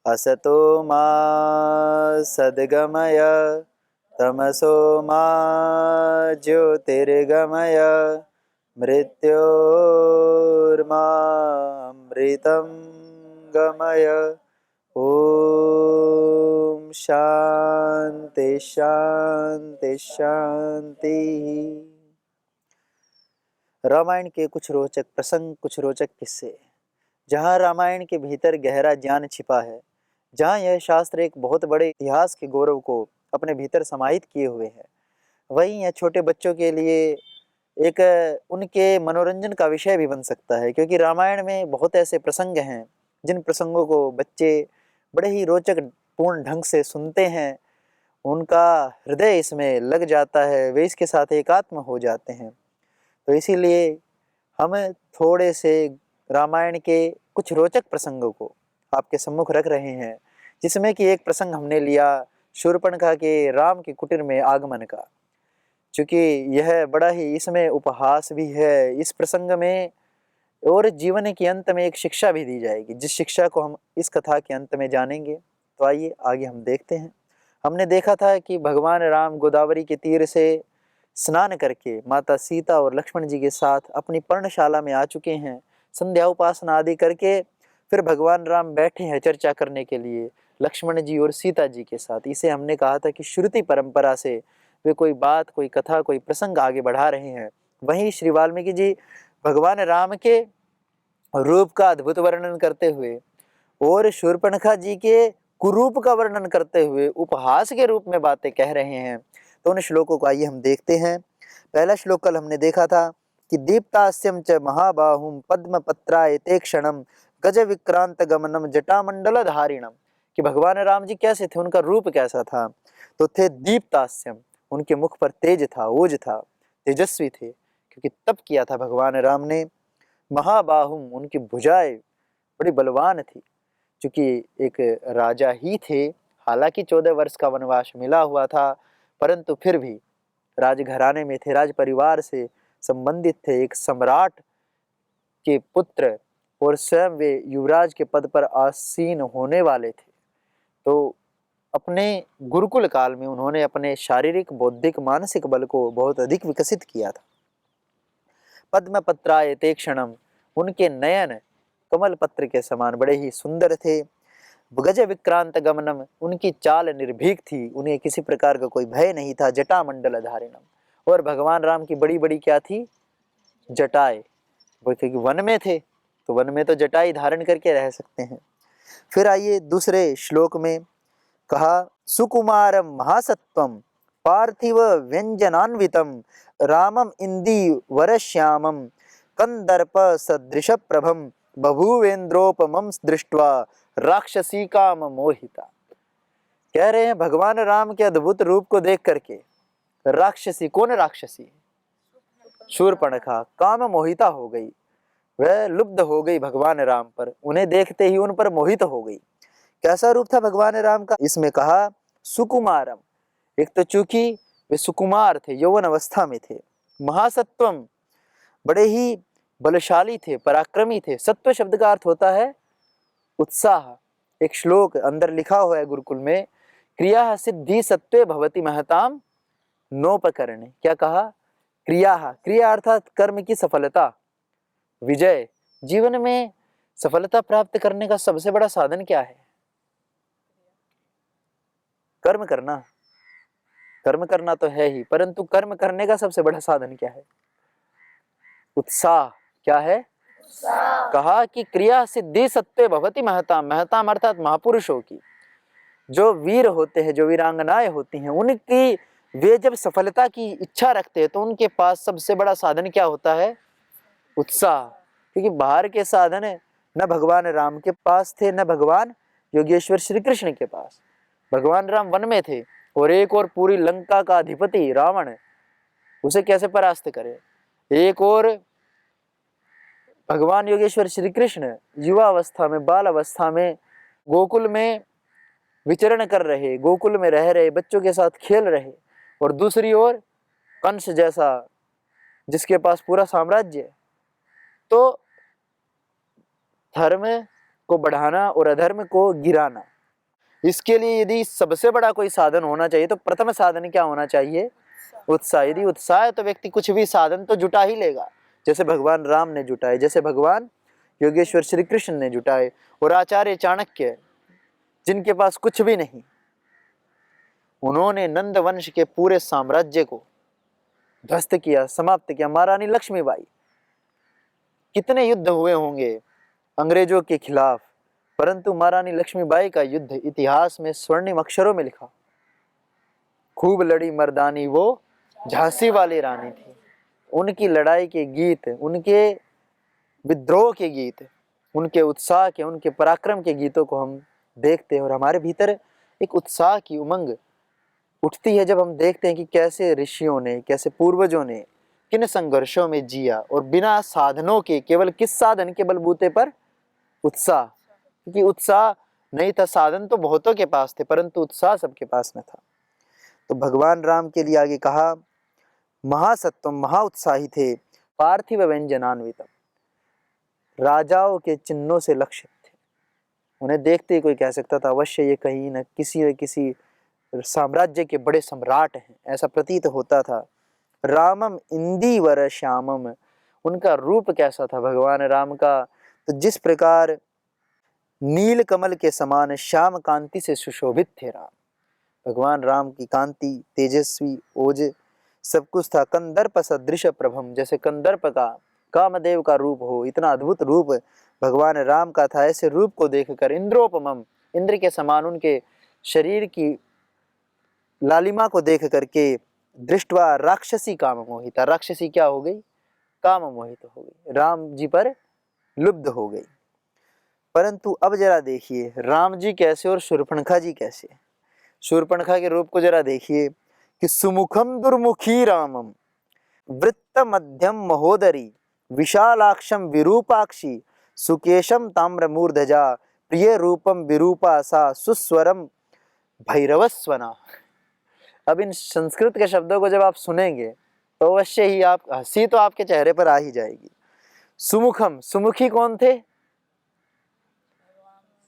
असतो मा सद्गमय तमसो मा ज्योतिर्गमय मृत्योर्मामृतं गमय। ओम शांति शांति शांति। रामायण के कुछ रोचक प्रसंग, कुछ रोचक किस्से। जहाँ रामायण के भीतर गहरा ज्ञान छिपा है, जहाँ यह शास्त्र एक बहुत बड़े इतिहास के गौरव को अपने भीतर समाहित किए हुए है, वहीं यह छोटे बच्चों के लिए एक उनके मनोरंजन का विषय भी बन सकता है। क्योंकि रामायण में बहुत ऐसे प्रसंग हैं जिन प्रसंगों को बच्चे बड़े ही रोचक पूर्ण ढंग से सुनते हैं, उनका हृदय इसमें लग जाता है, वे इसके साथ एकात्म हो जाते हैं। तो इसीलिए हम थोड़े से रामायण के कुछ रोचक प्रसंगों को आपके सम्मुख रख रहे हैं, जिसमें कि एक प्रसंग हमने लिया शूर्पणखा के राम के कुटीर में आगमन का। चूँकि यह बड़ा ही इसमें उपहास भी है इस प्रसंग में, और जीवन के अंत में एक शिक्षा भी दी जाएगी, जिस शिक्षा को हम इस कथा के अंत में जानेंगे। तो आइए आगे हम देखते हैं। हमने देखा था कि भगवान राम गोदावरी के तीर से स्नान करके माता सीता और लक्ष्मण जी के साथ अपनी पर्णशाला में आ चुके हैं। संध्या उपासना आदि करके फिर भगवान राम बैठे हैं चर्चा करने के लिए लक्ष्मण जी और सीता जी के साथ। इसे हमने कहा था कि श्रुति परंपरा से वे कोई बात, कोई कथा, कोई प्रसंग आगे बढ़ा रहे हैं। वहीं श्री वाल्मीकि जी भगवान राम के रूप का अद्भुत वर्णन करते हुए और शूर्पणखा जी के कुरूप का वर्णन करते हुए उपहास के रूप में बातें कह रहे हैं। तो उन श्लोकों को आइए हम देखते हैं। पहला श्लोक कल हमने देखा था कि दीप्तास्यम च महाबाहुम पद्म पत्रायते क्षणम गज विक्रांत गमनम जटामंडल धारिणम, कि भगवान राम जी कैसे थे, उनका रूप कैसा था। तो थे दीप्तास्यम, उनके मुख पर तेज था, ओज था, तेजस्वी थे, क्योंकि तप किया था भगवान राम ने। महाबाहुम, उनकी भुजाएं बड़ी बलवान थी, क्योंकि एक राजा ही थे। हालांकि 14 वर्ष का वनवास मिला हुआ था, परंतु फिर भी राजघराने में थे, राज परिवार से संबंधित थे, एक सम्राट के पुत्र, और स्वयं वे युवराज के पद पर आसीन होने वाले थे। तो अपने गुरुकुल काल में उन्होंने अपने शारीरिक, बौद्धिक, मानसिक बल को बहुत अधिक विकसित किया था। पद्म पत्रायते क्षणम, उनके नयन कमल पत्र के समान बड़े ही सुंदर थे। गज विक्रांत गमनम, उनकी चाल निर्भीक थी, उन्हें किसी प्रकार का कोई भय नहीं था। जटामंडल धारिणम, और भगवान राम की बड़ी बड़ी क्या थी, जटाएं। क्योंकि वन में थे तो वन में तो जटाई धारण करके रह सकते हैं। फिर आइए दूसरे श्लोक में कहा सुकुमारम महासत्वम पार्थिव व्यंजनान्वितम रामम इंदीवरश्यामम कंदर्प सदृश प्रभम बभूवेन्द्रोपमं दृष्ट्वा राक्षसी काम मोहिता। कह रहे हैं भगवान राम के अद्भुत रूप को देख करके राक्षसी, कौन राक्षसी, शूर्पणखा, काम मोहिता हो गई। वह लुब्ध हो गई भगवान राम पर, उन्हें देखते ही उन पर मोहित हो गई। कैसा रूप था भगवान राम का, इसमें कहा सुकुमारम। एक तो चूंकि वे सुकुमार थे, यौवन अवस्था में थे। महासत्वम, बड़े ही बलशाली थे, पराक्रमी थे। सत्व शब्द का अर्थ होता है उत्साह। एक श्लोक अंदर लिखा हुआ है गुरुकुल में, क्रिया सिद्धि सत्वे भवति महताम नोपकरणे। क्या कहा, क्रिया, क्रिया अर्थात कर्म की सफलता, विजय। जीवन में सफलता प्राप्त करने का सबसे बड़ा साधन क्या है, कर्म करना। कर्म करना तो है ही, परंतु कर्म करने का सबसे बड़ा साधन क्या है, उत्साह। क्या है, कहा कि क्रिया सिद्धि सत्वे भवति महताम। महताम अर्थात महापुरुषों की, जो वीर होते हैं, जो वीरांगनाएं होती हैं, उनकी वे जब सफलता की इच्छा रखते हैं तो उनके पास सबसे बड़ा साधन क्या होता है, उत्साह। क्योंकि बाहर के साधन न भगवान राम के पास थे, न भगवान योगेश्वर श्री कृष्ण के पास। भगवान राम वन में थे और एक और पूरी लंका का अधिपति रावण उसे कैसे परास्त करे। एक और भगवान योगेश्वर श्री कृष्ण युवा अवस्था में, बाल अवस्था में गोकुल में विचरण कर रहे, गोकुल में रह रहे, बच्चों के साथ खेल रहे, और दूसरी ओर कंस जैसा जिसके पास पूरा साम्राज्य है। तो धर्म को बढ़ाना और अधर्म को गिराना, इसके लिए यदि सबसे बड़ा कोई साधन होना चाहिए तो प्रथम साधन क्या होना चाहिए? उत्साह। यदि उत्साह है तो व्यक्ति कुछ भी साधन तो जुटा ही लेगा, जैसे भगवान राम ने जुटाए, जैसे भगवान योगेश्वर श्री कृष्ण ने जुटाए, और आचार्य चाणक्य जिनके पास कुछ भी नहीं, उन्होंने नंद वंश के पूरे साम्राज्य को ध्वस्त किया, समाप्त किया। महारानी लक्ष्मीबाई, कितने युद्ध हुए होंगे अंग्रेजों के खिलाफ, परंतु महारानी लक्ष्मीबाई का युद्ध इतिहास में स्वर्णिम अक्षरों में लिखा। खूब लड़ी मर्दानी वो झांसी वाली रानी थी। उनकी लड़ाई के गीत, उनके विद्रोह के गीत, उनके उत्साह के, उनके पराक्रम के गीतों को हम देखते हैं, और हमारे भीतर एक उत्साह की उमंग उठती है जब हम देखते हैं कि कैसे ऋषियों ने, कैसे पूर्वजों ने किन संघर्षों में जिया, और बिना साधनों के, केवल किस साधन के बलबूते पर? उत्साह। क्योंकि उत्साह नहीं था, साधन तो बहुतों के पास थे परंतु उत्साह सबके पास न था। तो भगवान राम के लिए आगे कहा, महासत्वम, महाउत्साही थे, पार्थिव व्यंजनान्वितम, राजाओं के चिन्हों से लक्षित थे। उन्हें देखते ही कोई कह सकता था अवश्य ये कहीं न किसी साम्राज्य के बड़े सम्राट हैं, ऐसा प्रतीत होता था। रामम इंदीवर श्यामम, उनका रूप कैसा था भगवान राम का? तो जिस प्रकार नील कमल के समान श्याम कांति से सुशोभित थे राम, भगवान राम की कांति, तेजस्वी, ओज सब कुछ था। कंदर्प सदृश प्रभम, जैसे कंदर्प का, कामदेव का रूप हो, इतना अद्भुत रूप भगवान राम का था। ऐसे रूप को देखकर इंद्रोपमम, इंद्र के समान उनके शरीर की लालिमा को देख करके, दृष्टवा राक्षसी काम मोहिता, राक्षसी क्या हो गई? काम मोहित हो गई, राम जी पर लुब्ध हो गई। परंतु अब जरा देखिए राम जी कैसे और शूर्पणखा जी कैसे। शूर्पणखा के रूप को जरा देखिए कि सुमुखम दुर्मुखी रामम, वृत्त मध्यम महोदरी, विशालाक्षम विरूपाक्षी, सुकेशम ताम्रमूर्धजा, प्रिय रूपम विरूपा सा, सुस्वरम भैरवस्वना। अब इन संस्कृत के शब्दों को जब आप सुनेंगे तो अवश्य ही आप, हंसी तो आपके चेहरे पर आ ही जाएगी। सुमुखम, सुमुखी कौन थे?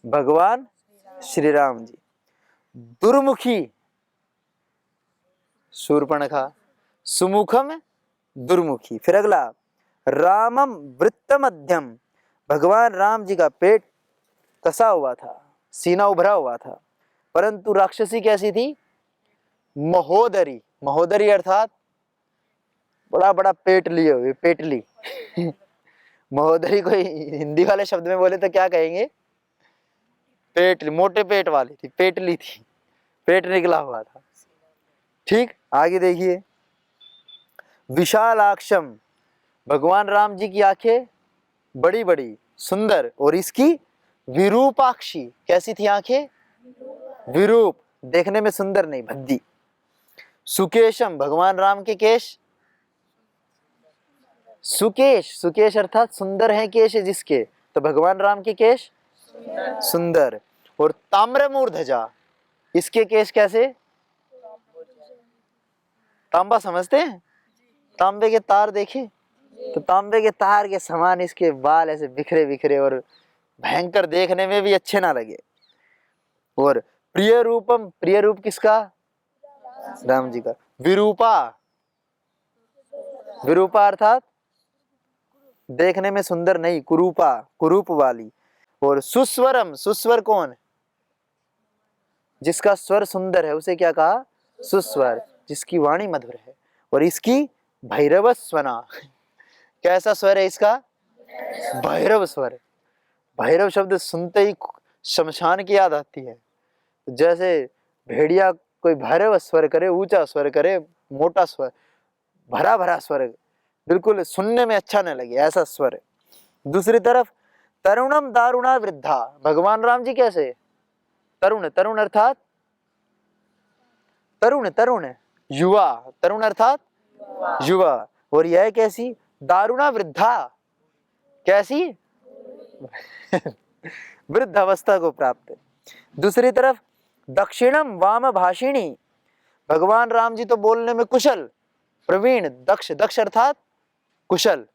भगवान श्री राम जी। दुर्मुखी शूर्पणखा, सुमुखम दुर्मुखी। फिर अगला, रामम वृत्त मध्यम, भगवान राम जी का पेट कसा हुआ था, सीना उभरा हुआ था, परंतु राक्षसी कैसी थी? महोदरी। महोदरी अर्थात बड़ा बड़ा पेट लिए हुए, पेटली। महोदरी कोई हिंदी वाले शब्द में बोले तो क्या कहेंगे? पेटली, मोटे पेट वाली थी, पेटली थी, पेट निकला हुआ था। ठीक, आगे देखिए, विशालाक्षम, भगवान राम जी की आंखें बड़ी बड़ी सुंदर, और इसकी विरूपाक्षी, कैसी थी आंखें? विरूप, देखने में सुंदर नहीं, भद्दी। सुकेशम, भगवान राम के केश, सुकेश, सुकेश अर्थात सुंदर है केश जिसके, तो भगवान राम के केश सुंदर। और ताम्रमूर्धजा, इसके केश कैसे? तांबा समझते हैं? तांबे के तार देखे, तो तांबे के तार के समान इसके बाल ऐसे बिखरे बिखरे और भयंकर, देखने में भी अच्छे ना लगे। और प्रिय रूपम, प्रिय रूप किसका? राम जी का। विरूपा, विरूपा अर्थात देखने में सुंदर नहीं, कुरूपा, कुरूप वाली। और सुस्वरम, सुस्वर कौन? जिसका स्वर सुंदर है उसे क्या कहा? सुस्वर, जिसकी वाणी मधुर है। और इसकी भैरव स्वना, कैसा स्वर है इसका? भैरव स्वर। भैरव शब्द सुनते ही शमशान की याद आती है। जैसे भेड़िया कोई भैरव स्वर करे, ऊंचा स्वर करे, मोटा स्वर, भरा भरा स्वर, बिल्कुल सुनने में अच्छा न लगे, ऐसा स्वर है। दूसरी तरफ तरुणम दारुणा वृद्धा, भगवान राम जी कैसे? तरुण, तरुण अर्थात तरुण, तरुण युवा, तरुण अर्थात युवा। और यह कैसी? दारुणा वृद्धा। कैसी? वृद्ध अवस्था को प्राप्त। दूसरी तरफ दक्षिणम वाम भाषिणी, भगवान राम जी तो बोलने में कुशल, प्रवीण, दक्ष, दक्ष अर्थात कुशल।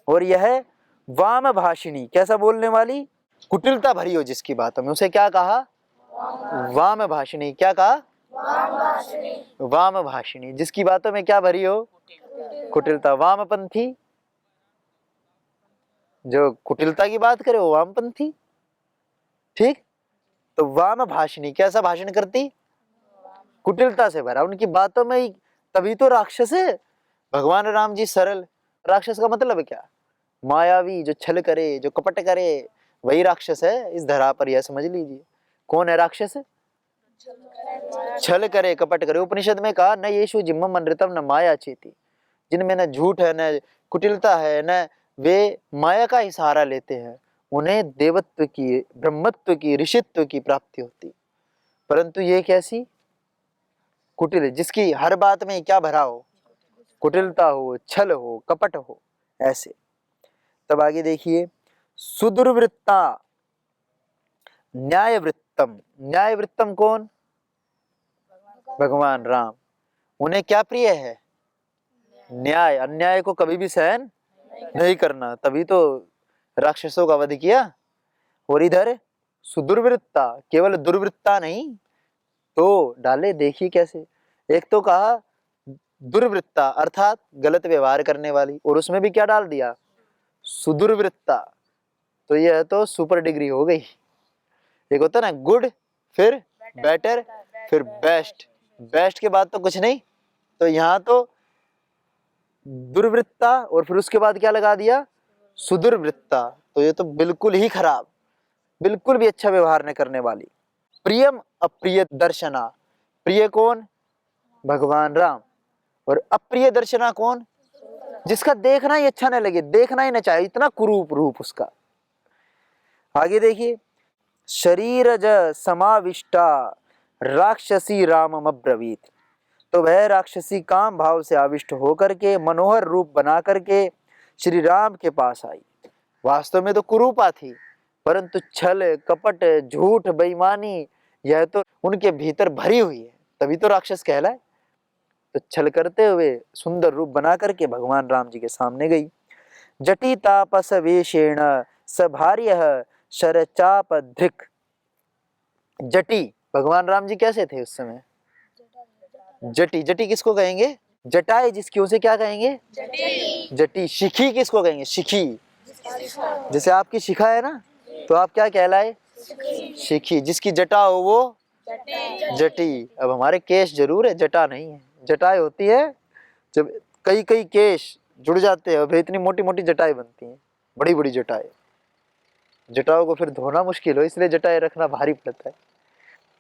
और यह वाम भाषिणी, कैसा बोलने वाली? कुटिलता भरी हो जिसकी बातों में, उसे क्या कहा? वाम भाषिणी। क्या कहा? वाम भाषिणी, जिसकी बातों में क्या भरी हो? कुटिलता। वामपंथी, जो कुटिलता की बात करे वो वामपंथी। ठीक, तो वाम भाषिणी कैसा भाषण करती? कुटिलता से भरा, उनकी बातों में ही, तभी तो राक्षस है। भगवान राम जी सरल, राक्षस का मतलब क्या? मायावी, जो छल करे, जो कपट करे, वही राक्षस है इस धरा पर, यह समझ लीजिए। कौन है राक्षस? छल करे, कपट करे। उपनिषद में कहा न येषु जिम्मम अनृतम न माया चेती, जिनमें न झूठ है, न कुटिलता है, न वे माया का ही सहारा लेते हैं, उन्हें देवत्व की, ब्रह्मत्व की, ऋषित्व की प्राप्ति होती। परंतु ये कैसी? कुटिल, जिसकी हर बात में क्या भरा हो? कुटिलता हो, छल हो, कपट हो, ऐसे। तब आगे देखिए, सुदुर्वृत्ता न्यायवृत्तम। न्यायवृत्तम कौन? भगवान राम। उन्हें क्या प्रिय है? न्याय। अन्याय को कभी भी सहन नहीं करना, तभी तो राक्षसों का वध किया। और इधर सुदुर्वृत्ता, केवल दुर्वृत्ता नहीं तो डाले, देखिए कैसे। एक तो कहा दुर्वृत्ता अर्थात गलत व्यवहार करने वाली, और उसमें भी क्या डाल दिया? सुदुर्वृत्ता। तो यह तो सुपर डिग्री हो गई। एक होता ना गुड, फिर बेटर, फिर बेस्ट, बेस्ट के बाद तो कुछ नहीं, तो यहाँ तो दुर्वृत्ता और फिर उसके बाद क्या लगा दिया? सुदुर्वृत्ता। तो ये तो बिल्कुल ही खराब, बिल्कुल भी अच्छा व्यवहार न करने वाली। प्रियम अप्रिय दर्शना, प्रिय कौन? भगवान राम। और अप्रिय दर्शना कौन? जिसका देखना ही अच्छा न लगे, देखना ही न चाहे, इतना कुरूप रूप उसका। आगे देखिए, शरीरज समाविष्टा राक्षसी रामम अब्रवीत। तो वह राक्षसी काम भाव से आविष्ट होकर के मनोहर रूप बना करके श्री राम के पास आई। वास्तव में तो कुरूपा थी, परंतु छल, कपट, झूठ, बेईमानी, यह तो उनके भीतर भरी हुई है, तभी तो राक्षस कहलाए। तो छल करते हुए सुंदर रूप बना करके भगवान राम जी के सामने गई। जटी तापस वेशेण सभार्य शरचाप धृक। जटी, भगवान राम जी कैसे थे उस समय? जटी, जटी किसको कहेंगे? जटाएं जिसकी, उसे क्या कहेंगे? जटी। शिखी किसको कहेंगे? शिखी, जैसे आपकी शिखा है ना, तो आप क्या कहलाए? शिखी। जिसकी जटा हो वो जटी। अब हमारे केश जरूर है, जटा नहीं है। जटाएं होती है जब कई कई केश जुड़ जाते हैं, इतनी मोटी मोटी जटाएं बनती हैं, बड़ी बड़ी जटाएं। जटाओं को फिर धोना मुश्किल हो, इसलिए जटाएं रखना भारी पड़ता है।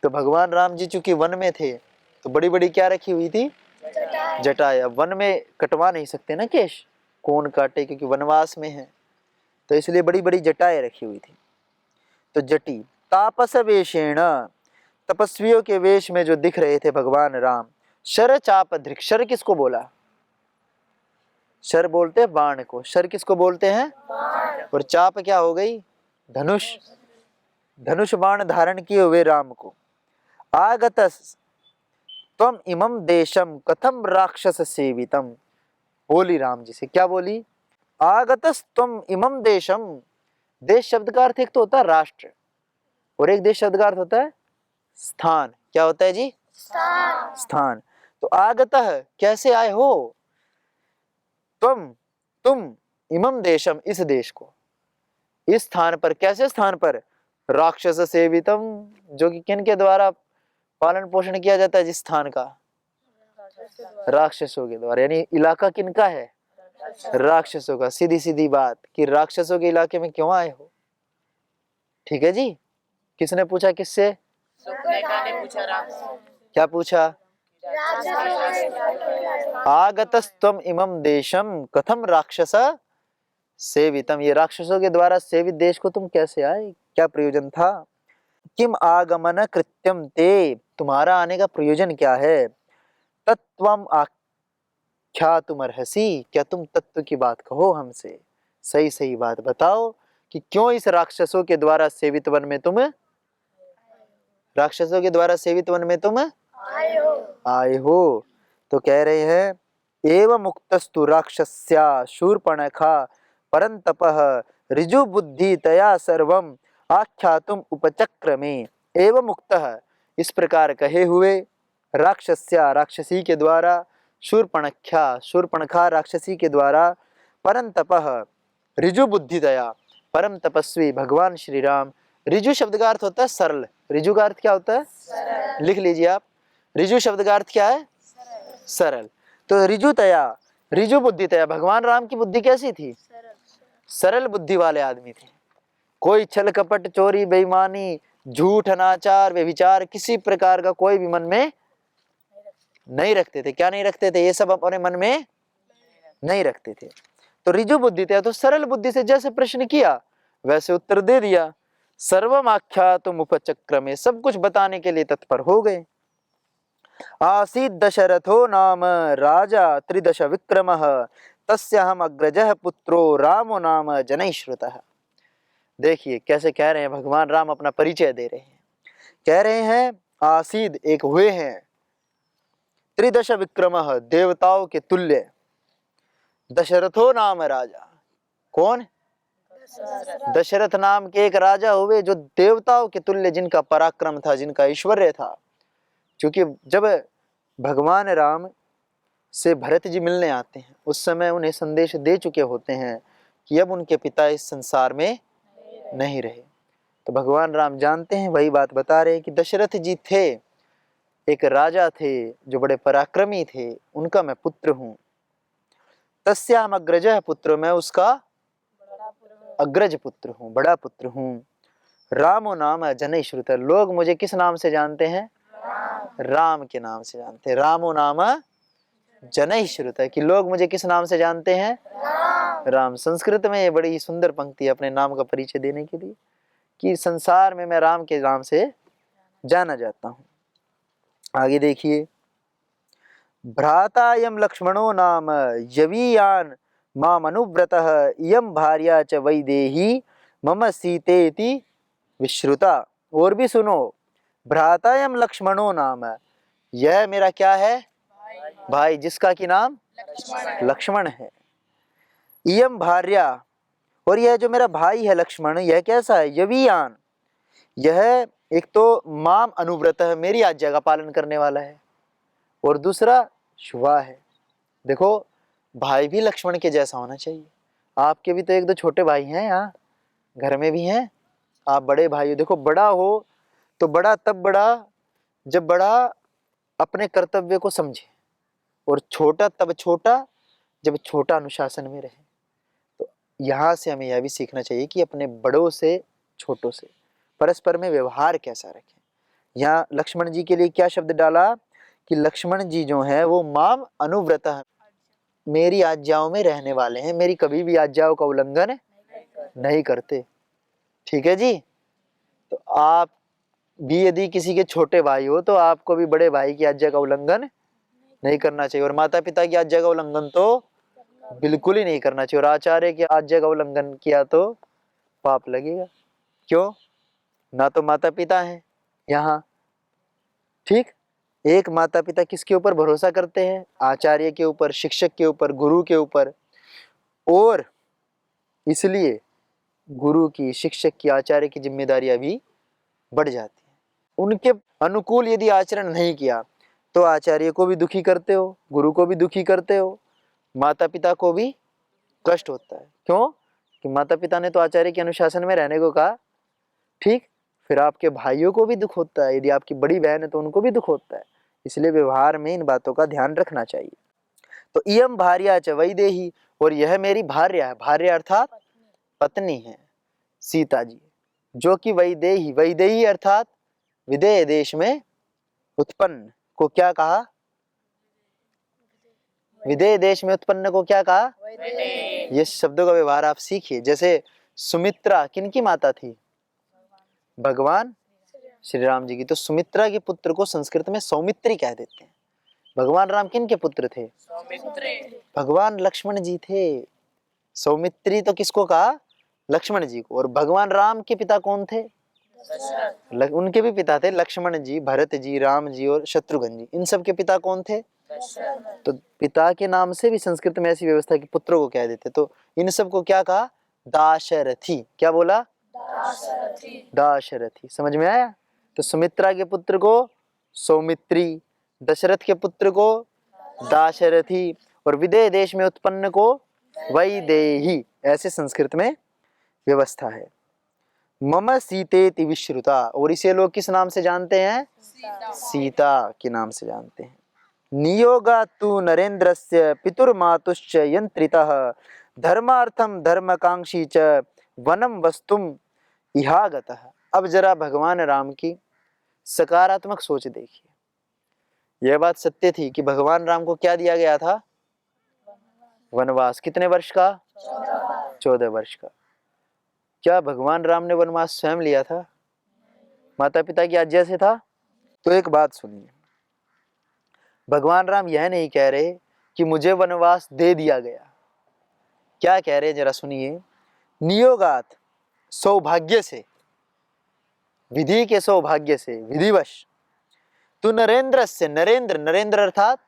तो भगवान राम जी चूंकि वन में थे, तो बड़ी बड़ी क्या रखी हुई थी? जटाएं। अब वन में कटवा नहीं सकते ना केश, कौन काटे, क्योंकि वनवास में है, तो इसलिए बड़ी बड़ी जटाएं रखी हुई थी। तो जटी। तापस वेशेण, तपस्वियों के वेश में जो दिख रहे थे भगवान राम। शर चाप धृक, शर किसको बोला? शर बोलते हैं बाण को, शर किसको बोलते हैं? और चाप क्या हो गई? धनुष। धनुष बाण धारण किए हुए राम को। आगतस त्वम इमं देशम कथम राक्षस सेवितम। बोली राम जी से, क्या बोली? आगतस त्वम इमं देशम। देश शब्द का अर्थ एक तो होता है राष्ट्र, और एक देश शब्द का अर्थ होता है स्थान। क्या होता है जी? स्थान। तो आगतः कैसे आए हो? तुम इमं देशम, इस देश को, इस स्थान पर। कैसे स्थान पर? राक्षस सेवितम, जो कि किन के द्वारा पालन पोषण किया जाता है जिस स्थान का? राक्षसों के द्वारा। यानी इलाका किनका है? राक्षसों का। सीधी सीधी बात कि राक्षसों के इलाके में क्यों आए हो? ठीक है जी। किसने पूछा? किससे? ने पूछा। राम क्या पूछा? आगतस्तम इमं देशम कथम राक्षस सेवितम। ये राक्षसों के द्वारा सेवित देश को तुम कैसे आए? क्या प्रयोजन था? किम आगमन कृत्यम ते, तुम्हारा आने का प्रयोजन क्या है? तत्वम क्या तुम अर्हसी, क्या तुम तत्व की बात कहो हमसे, सही सही बात बताओ कि क्यों इस राक्षसों के द्वारा सेवित वन में तुम, राक्षसों के द्वारा सेवित वन में तुम आए हो। तो कह रहे हैं एवं मुक्तस्तु राक्षस्या शूर्पणखा परंतपः ऋजु बुद्धि तया सर्वम आख्यातुम उपचक्रमे। एवं मुक्तः, इस प्रकार कहे हुए, राक्षस्या राक्षसी के द्वारा, शूर्पणख्या शूर्पणखा राक्षसी के द्वारा, परंतपः ऋजु बुद्धि दया, परम तपस्वी भगवान श्री राम। ऋजु शब्द का अर्थ होता है सरल। ऋजु का अर्थ क्या होता है? सरल। लिख लीजिए आप, ऋजु शब्द का अर्थ क्या है? सरल। तो ऋजुतया, ऋजु बुद्धितया, भगवान राम की बुद्धि कैसी थी? सरल बुद्धि वाले आदमी थे। कोई छल कपट चोरी बेईमानी झूठ अनाचार व्यभिचार किसी प्रकार का कोई भी मन में नहीं रखते थे। क्या नहीं रखते थे? ये सब अपने मन में नहीं रखते थे। तो ऋजु बुद्धि थे, तो सरल बुद्धि से जैसे प्रश्न किया वैसे उत्तर दे दिया। सर्वम आख्यातुम उपचक्रमे, सब कुछ बताने के लिए तत्पर हो गए। आसीत् दशरथो नाम राजा त्रिदश विक्रमः तस्याहम अग्रजः पुत्रो रामो नाम जनैः श्रुतः। देखिए कैसे कह रहे हैं, भगवान राम अपना परिचय दे रहे हैं। कह रहे हैं आसीद, एक हुए हैं, त्रिदश विक्रमः, देवताओं के तुल्य, दशरथो नाम राजा, कौन? दशरथ नाम के एक राजा हुए जो देवताओं के तुल्य, जिनका पराक्रम था, जिनका ऐश्वर्य था। क्योंकि जब भगवान राम से भरत जी मिलने आते हैं उस समय उन्हें संदेश दे चुके होते हैं कि अब उनके पिता इस संसार में नहीं रहे। तो भगवान राम जानते हैं, वही बात बता रहे हैं कि दशरथ जी थे, एक राजा थे जो बड़े पराक्रमी थे, उनका मैं पुत्र हूं। तस्याम अग्रजः पुत्र, मैं उसका अग्रज पुत्र हूं, बड़ा पुत्र हूं। रामो नाम जनैः श्रुतः, लोग मुझे किस नाम से जानते हैं? राम के नाम से जानते हैं। रामो नाम जनैः श्रुतः, कि लोग मुझे किस नाम से जानते हैं? राम। संस्कृत में ये बड़ी ही सुंदर पंक्ति है अपने नाम का परिचय देने के लिए, कि संसार में मैं राम के नाम से जाना जाता हूं। आगे देखिए, भ्रातायम लक्ष्मणो नाम यवीयान माम अनुव्रतः इयं भार्या च वैदेही मम सीतेति विश्रुता। और भी सुनो, भ्रातायम लक्ष्मणो नाम, यह मेरा क्या है? भाई, जिसका कि नाम लक्ष्मण है। इयम भार्या, और यह जो मेरा भाई है लक्ष्मण, यह कैसा है? यवीयान, यह एक तो माम अनुव्रत है, मेरी आज्ञा का पालन करने वाला है, और दूसरा शुवा है। देखो, भाई भी लक्ष्मण के जैसा होना चाहिए। आपके भी तो एक दो छोटे भाई हैं यहाँ घर में भी हैं, आप बड़े भाई हो। देखो, बड़ा हो तो बड़ा तब बड़ा जब बड़ा अपने कर्तव्य को समझे, और छोटा तब छोटा जब छोटा अनुशासन में रहे। तो यहाँ से हमें यह भी सीखना चाहिए कि अपने बड़ों से, छोटों से परस्पर में व्यवहार कैसा रखें। यहाँ लक्ष्मण जी के लिए क्या शब्द डाला कि लक्ष्मण जी जो हैं वो माम अनुव्रतः, मेरी आज्ञाओं में रहने वाले हैं, मेरी कभी भी आज्ञाओं का उल्लंघन नहीं करते। ठीक है जी। तो आप भी यदि किसी के छोटे भाई हो तो आपको भी बड़े भाई की आज्ञा का उल्लंघन नहीं करना चाहिए, और माता पिता की आज्ञा का उल्लंघन तो बिल्कुल ही नहीं करना चाहिए, और आचार्य की आज्ञा का उल्लंघन किया तो पाप लगेगा। क्यों? ना तो माता पिता हैं यहाँ, ठीक, एक माता पिता किसके ऊपर भरोसा करते हैं? आचार्य के ऊपर, शिक्षक के ऊपर, गुरु के ऊपर, और इसलिए गुरु की, शिक्षक की, आचार्य की जिम्मेदारियां भी बढ़ जाती हैं। उनके अनुकूल यदि आचरण नहीं किया तो आचार्य को भी दुखी करते हो, गुरु को भी दुखी करते हो, माता पिता को भी कष्ट होता है। क्यों? कि माता पिता ने तो आचार्य के अनुशासन में रहने को कहा, ठीक, फिर आपके भाइयों को भी दुख होता है, यदि आपकी बड़ी बहन है तो उनको भी दुख होता है। इसलिए व्यवहार में इन बातों का ध्यान रखना चाहिए। तो इयम भार्या च वैदेही, और यह मेरी भार्या है, भार्या अर्थात पत्नी है, सीता जी, जो कि वैदेही, वैदेही अर्थात विदेह देश में उत्पन्न को क्या कहा? विदेह देश में उत्पन्न को क्या कहा? ये शब्दों का व्यवहार आप सीखिए। जैसे सुमित्रा किनकी माता थी? भगवान श्री राम जी की। तो सुमित्रा के पुत्र को संस्कृत में सौमित्री कह देते हैं। भगवान राम किन के पुत्र थे? भगवान लक्ष्मण जी थे। सौमित्री तो किसको कहा? लक्ष्मण जी को। और भगवान राम के पिता कौन थे? उनके भी पिता थे, लक्ष्मण जी, भरत जी, राम जी और शत्रुघ्न जी। इन सब के पिता कौन थे? तो पिता के नाम से भी संस्कृत में ऐसी व्यवस्था कि पुत्रों को कह देते। तो इन सब को क्या कहा? दाशरथी। क्या बोला? दाशरथी। समझ में आया? तो सुमित्रा के पुत्र को सौमित्री, दशरथ के पुत्र को दाशरथी, और विदेह देश में उत्पन्न को वैदेही। ऐसे संस्कृत में व्यवस्था है। मम सीतेति विश्रुता, और इसे लोग किस नाम से जानते हैं? सीता के नाम से जानते हैं। नियोगा तु नरेंद्रस्य पितुर्मातुश्च यंत्रितः धर्मार्थम धर्मकांक्षी च वनम वस्तुम इहागतः। अब जरा भगवान राम की सकारात्मक सोच देखिए। यह बात सत्य थी कि भगवान राम को क्या दिया गया था? वनवास। कितने वर्ष का? 14 वर्ष का। क्या भगवान राम ने वनवास स्वयं लिया था? माता पिता की आज्ञा से था? तो एक बात सुनिए, भगवान राम यह नहीं कह रहे कि मुझे वनवास दे दिया गया। क्या कह रहे हैं जरा सुनिए। नियोगात, सौभाग्य से, विधि के सौभाग्य से, विधिवश, तू नरेंद्र से, नरेंद्र, नरेंद्र अर्थात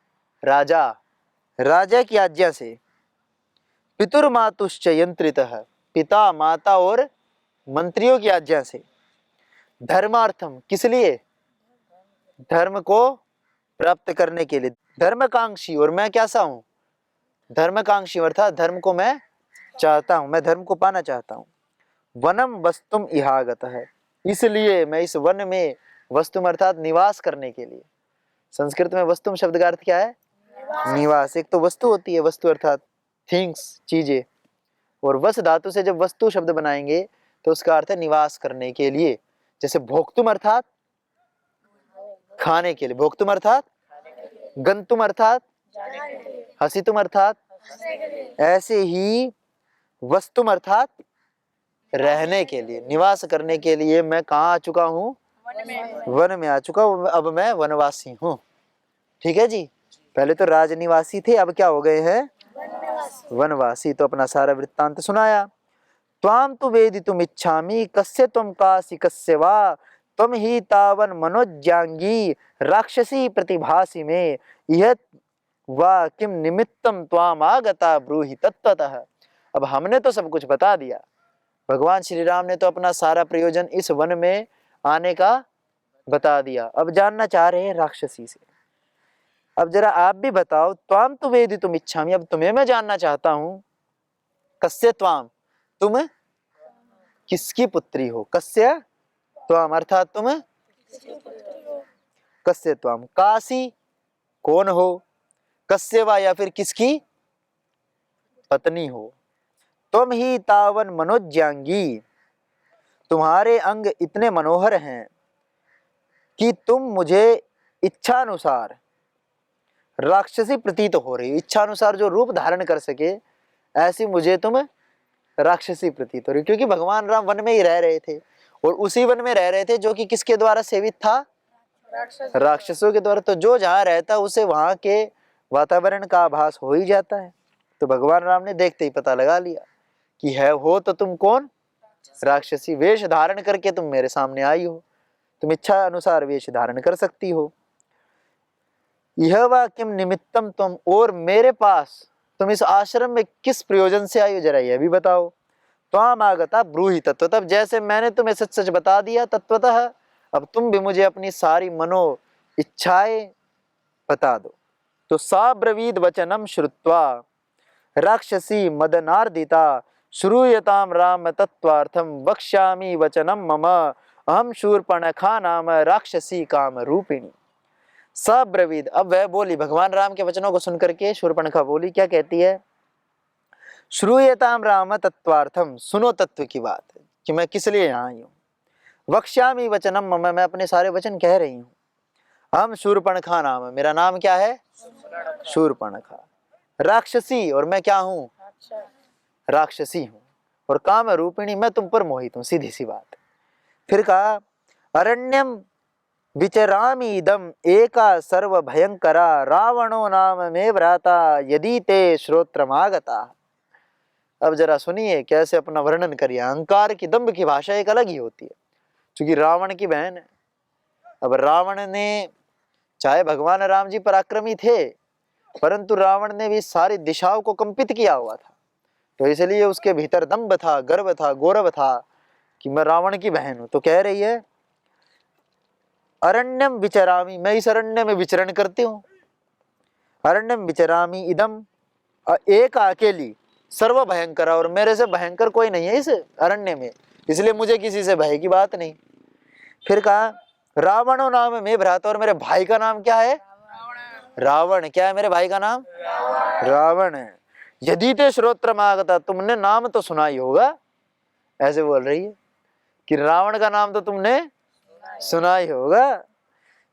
राजा, राजा की आज्ञा से, पितुर्मातुश्च यंत्रितः, पिता माता और मंत्रियों की आज्ञा से, धर्मार्थम, किस लिए? धर्म को प्राप्त करने के लिए, धर्मकांक्षी, और मैं कैसा हूं? धर्मकांक्षी अर्थात धर्म को मैं चाहता हूं, मैं धर्म को पाना चाहता हूं। वनम वस्तुम इहागत है, इसलिए मैं इस वन में, वस्तुम अर्थात निवास करने के लिए। संस्कृत में वस्तुम शब्द का अर्थ क्या है? निवास। एक तो वस्तु होती है, वस्तु अर्थात थिंग्स, चीजें, और वस धातु से जब वस्तु शब्द बनाएंगे तो उसका अर्थ है निवास करने के लिए। जैसे भोक्तुम अर्थात खाने के लिए, भोक्तुम अर्थात गंतुम अर्थात हसितुम अर्थात, ऐसे ही वस्तुम अर्थात रहने के लिए, निवास करने के लिए मैं कहाँ आ चुका हूँ? वन में आ चुका हूँ। अब मैं वनवासी हूँ। ठीक है जी। पहले तो राजनिवासी थे, अब क्या हो गए हैं? वनवासी। तो अपना सारा वृत्तांत सुनाया। त्वाम तु वेदितुम इच्छामि कस्य त्वं कासि कस्य वा त्वं हि तावन मनोज्ञांगी राक्षसी प्रतिभासि में यह वा किम निमित्तम त्वाम आगता ब्रूहि तत्त्वतः। अब हमने तो सब कुछ बता दिया। भगवान श्री राम ने तो अपना सारा प्रयोजन इस वन में आने का बता दिया। अब जानना चाह रहे हैं राक्षसी से। अब जरा आप भी बताओ, त्वाम तु वेदितुम इच्छामि, अब तुम्हें मैं जानना चाहता हूं। कस्य त्वाम, तुम किसकी पुत्री हो? कस्य त्वाम अर्थात तुम कस्य त्वाम, काशी कौन हो, कस्य वा या फिर किसकी पत्नी हो। तुम ही तावन मनोज्ञांगी, तुम्हारे अंग इतने मनोहर हैं कि तुम मुझे इच्छानुसार राक्षसी प्रतीत हो रही हो। इच्छानुसार जो रूप धारण कर सके ऐसी मुझे तुम राक्षसी प्रतीत हो रही, क्योंकि भगवान राम वन में ही रह रहे थे और उसी वन में रह रहे थे जो कि किसके द्वारा सेवित था? राक्षसों के द्वारा। तो जो जहाँ रहता उसे वहां के वातावरण का आभास हो ही जाता है। तो भगवान राम ने देखते ही पता लगा लिया कि है हो तो तुम कौन? राक्षसी। वेश धारण करके तुम मेरे सामने आई हो, तुम इच्छा अनुसार वेश धारण कर सकती हो। यह वा किम निमित्तम तुम, और मेरे पास तुम इस आश्रम में किस प्रयोजन से आई हो, जरा यह भी बताओ। त्वाम आगता ब्रूहि तत्व, तब जैसे मैंने तुम्हें सच सच बता दिया तत्वतः, अब तुम भी मुझे अपनी सारी मनो इच्छाएं बता दो। तो सा ब्रवीद वचनम श्रुत्वा राक्षसी मदनार्दिता श्रूयताम राम तत्वार्थम वक्ष्यामि वचनम मम अहम शूर्पणखा नाम राक्षसी काम रूपिणी। सब्रवीद, अब वह बोली, भगवान राम के वचनों को सुनकर के शूर्पणखा बोली। क्या कहती है? श्रूयताम राम तत्वार्थम, सुनो तत्व की बात कि मैं किस लिए यहाँ आई हूँ। वक्ष्यामि वचनम मम, मैं अपने सारे वचन कह रही हूँ। हम शूर्पणखा नाम, मेरा नाम क्या है? शूर्पणखा। राक्षसी, और मैं क्या हूँ? राक्षसी हूँ। और काम रूपिणी, मैं तुम पर मोहित हूँ। सीधी सी बात। फिर कहा अरण्यम विचरामि इदम एका सर्व भयंकरा रावणो नाम में भ्राता यदि ते श्रोत्रमागता। अब जरा सुनिए कैसे अपना वर्णन करिए। अहंकार की, दंभ की भाषा एक अलग ही होती है, क्योंकि रावण की बहन है। अब रावण ने, चाहे भगवान राम जी पराक्रमी थे, परंतु रावण ने भी सारी दिशाओं को कंपित किया हुआ था, तो इसलिए उसके भीतर दंभ था, गर्व था, गौरव था कि मैं रावण की बहन हूं। तो कह रही है अरण्यम विचरामि, मैं इस अरण्य में विचरण करती हूँ। अरण्यम विचरामि इदम, एक अकेली, सर्व भयंकर, और मेरे से भयंकर कोई नहीं है इस अरण्य में, इसलिए मुझे किसी से भय की बात नहीं। फिर कहा रावणो नाम में भ्राता, और मेरे भाई का नाम क्या है? रावण। क्या है मेरे भाई का नाम? रावण है। यदि ते श्रोत्रमागता, तुमने नाम तो सुना ही होगा, ऐसे बोल रही है कि रावण का नाम तो तुमने सुना ही होगा।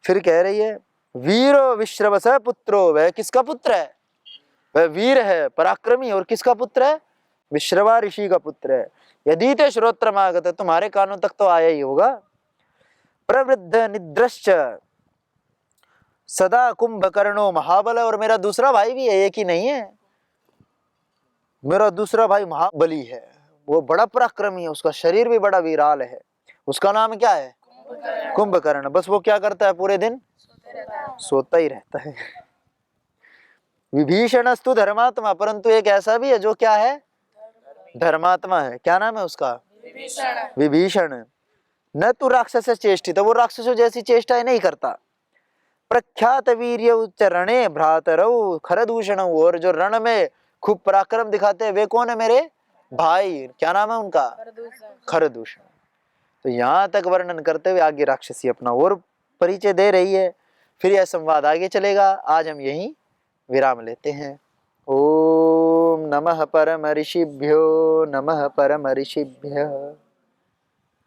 फिर कह रही है वीरो विश्रवस पुत्रो, वह किसका पुत्र है? वह वीर है, पराक्रमी, और किसका पुत्र है? विश्रवा ऋषि का पुत्र है। यदि ते श्रोत्रमागत, तुम्हारे कानों तक तो आया ही होगा। प्रवृद्ध निद्रश्च सदा कुंभकर्णो महाबल, और मेरा दूसरा भाई भी है, एक ही नहीं है, मेरा दूसरा भाई महाबली है, वो बड़ा पराक्रमी है, उसका शरीर भी बड़ा विराल है। उसका नाम क्या है? कुंभकर्ण। बस वो क्या करता है? पूरे दिन सोता ही रहता है। विभीषणस्तु धर्मात्मा, परंतु एक ऐसा भी है जो क्या है? धर्मात्मा है। क्या नाम है उसका? विभीषण। न तू राक्षस चेष्टित, वो राक्षसों जैसी चेष्टाएं नहीं करता। प्रख्यात वीर्य उच्चरणे भ्रातरौ खरदूषण, और जो रण में खूब पराक्रम दिखाते हैं वे कौन है? मेरे भाई। क्या नाम है उनका? खरदूषण। तो यहाँ तक वर्णन करते हुए आगे राक्षसी अपना और परिचय दे रही है। फिर यह संवाद आगे चलेगा। आज हम यहीं विराम लेते हैं। ओम नमः परम ऋषिभ्यो, नमः परम ऋषिभ्यः।